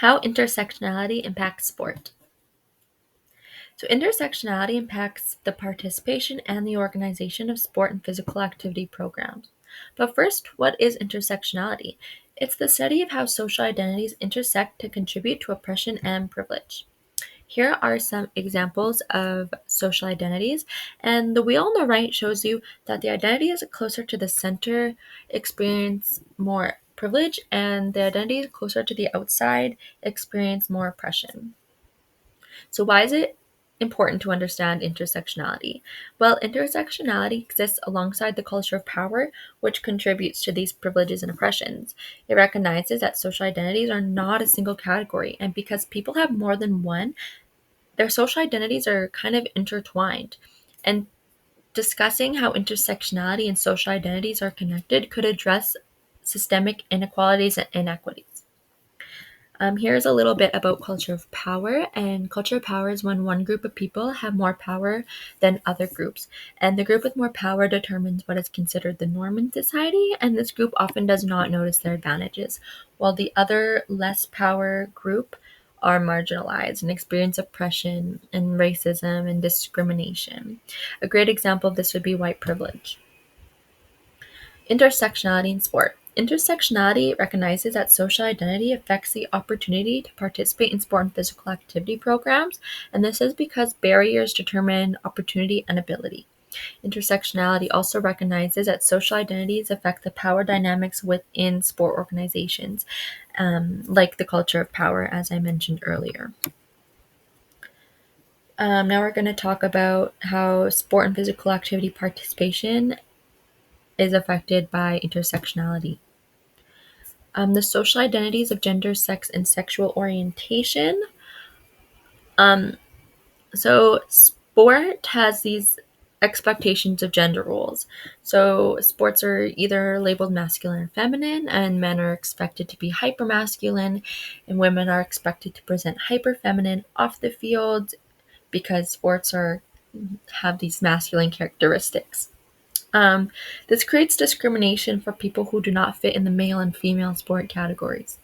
How intersectionality impacts sport. So intersectionality impacts the participation and the organization of sport and physical activity programs. But first, what is intersectionality? It's the study of how social identities intersect to contribute to oppression and privilege. Here are some examples of social identities, and the wheel on the right shows you that the identity is closer to the center experience more privilege, and the identity closer to the outside experience more oppression. So why is it important to understand intersectionality? Well, intersectionality exists alongside the culture of power, which contributes to these privileges and oppressions. It recognizes that social identities are not a single category, and because people have more than one, their social identities are kind of intertwined. And discussing how intersectionality and social identities are connected could address systemic inequalities and inequities. Here's a little bit about culture of power. And culture of power is when one group of people have more power than other groups. And the group with more power determines what is considered the norm in society. And this group often does not notice their advantages, while the other less power group are marginalized and experience oppression and racism and discrimination. A great example of this would be white privilege. Intersectionality in sport. Intersectionality recognizes that social identity affects the opportunity to participate in sport and physical activity programs, and this is because barriers determine opportunity and ability. Intersectionality also recognizes that social identities affect the power dynamics within sport organizations, like the culture of power, as I mentioned earlier. Now we're going to talk about how sport and physical activity participation is affected by intersectionality. The social identities of gender, sex, and sexual orientation. So sport has these expectations of gender roles. So sports are either labeled masculine or feminine, and men are expected to be hypermasculine, and women are expected to present hyperfeminine off the field because sports have these masculine characteristics. This creates discrimination for people who do not fit in the male and female sport categories.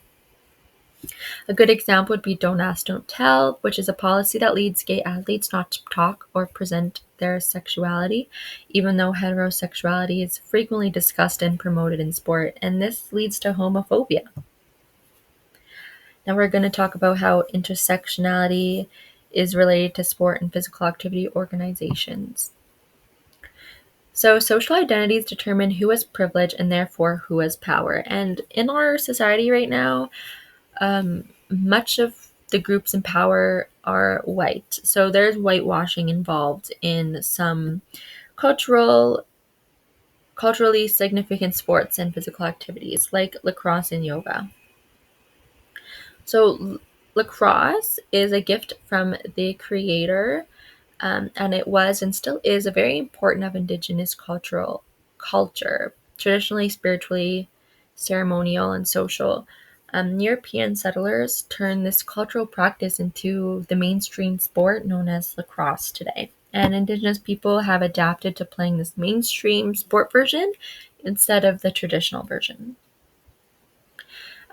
A good example would be Don't Ask, Don't Tell, which is a policy that leads gay athletes not to talk or present their sexuality, even though heterosexuality is frequently discussed and promoted in sport, and this leads to homophobia. Now we're going to talk about how intersectionality is related to sport and physical activity organizations. So social identities determine who has privilege and therefore who has power. And in our society right now, much of the groups in power are white. So there's whitewashing involved in some culturally significant sports and physical activities like lacrosse and yoga. So lacrosse is a gift from the creator, and it was and still is a very important of Indigenous culture, traditionally, spiritually, ceremonial, and social. European settlers turned this cultural practice into the mainstream sport known as lacrosse today. And Indigenous people have adapted to playing this mainstream sport version instead of the traditional version.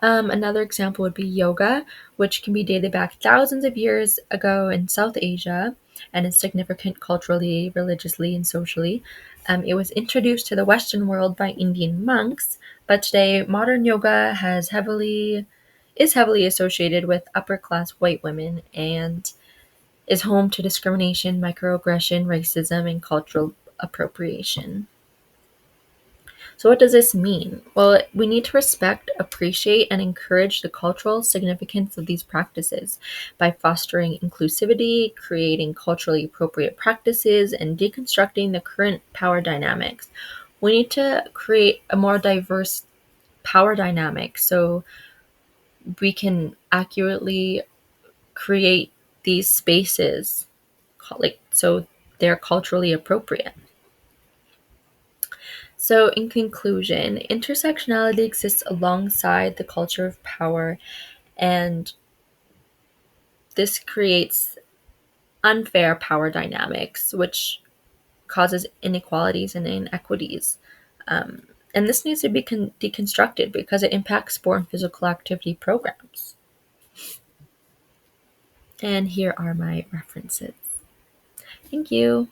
Another example would be yoga, which can be dated back thousands of years ago in South Asia and is significant culturally, religiously, and socially. It was introduced to the Western world by Indian monks, but today modern yoga is heavily associated with upper-class white women and is home to discrimination, microaggression, racism, and cultural appropriation. So what does this mean? Well, we need to respect, appreciate, and encourage the cultural significance of these practices by fostering inclusivity, creating culturally appropriate practices, and deconstructing the current power dynamics. We need to create a more diverse power dynamic so we can accurately create these spaces so they're culturally appropriate. So, in conclusion, intersectionality exists alongside the culture of power, and this creates unfair power dynamics, which causes inequalities and inequities. And this needs to be deconstructed because it impacts sport and physical activity programs. And here are my references. Thank you.